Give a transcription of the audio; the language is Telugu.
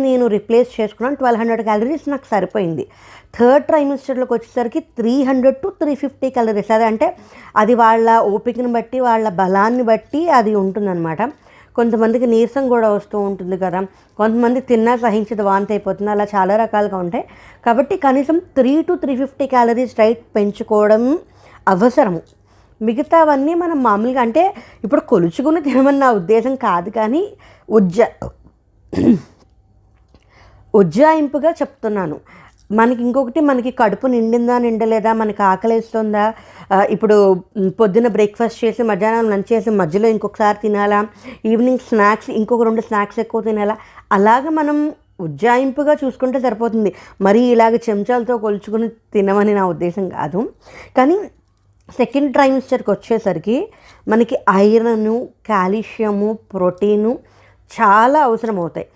నేను రిప్లేస్ చేసుకున్నాను. 1200 క్యాలరీస్ నాకు సరిపోయింది. థర్డ్ ట్రైమిస్టర్లోకి వచ్చేసరికి 300 to 350 క్యాలరీస్. అదంటే అది వాళ్ళ ఓపికను బట్టి, వాళ్ళ బలాన్ని బట్టి అది ఉంటుందన్నమాట. కొంతమందికి నీరసం కూడా వస్తూ ఉంటుంది కదా, కొంతమంది తిన్నా సహించదు, వాంతి అయిపోతుంది, అలా చాలా రకాలుగా ఉంటాయి. కాబట్టి కనీసం 300 to 350 క్యాలరీస్ డైట్ పెంచుకోవడం అవసరము. మిగతావన్నీ మనం మామూలుగా, అంటే ఇప్పుడు కొలుచుకుని తినమని నా ఉద్దేశం కాదు, కానీ ఉజ్జాయింపుగా చెప్తున్నాను. మనకి ఇంకొకటి, మనకి కడుపు నిండిందా నిండలేదా, మనకి ఆకలిస్తుందా, ఇప్పుడు పొద్దున్న బ్రేక్ఫాస్ట్ చేసి మధ్యాహ్నం లంచ్ చేసి మధ్యలో ఇంకొకసారి తినాలా, ఈవినింగ్ స్నాక్స్ ఇంకొక 2 స్నాక్స్ ఎక్కువ తినాలా, అలాగ మనం ఉజ్జాయింపుగా చూసుకుంటే సరిపోతుంది. మరి ఇలాగ చెంచాలతో కొలుచుకుని తినమని నా ఉద్దేశం కాదు. కానీ సెకండ్ ట్రైమిస్టర్కి వచ్చేసరికి మనకి ఐరను, కాల్షియము, ప్రోటీను చాలా అవసరం అవుతాయి.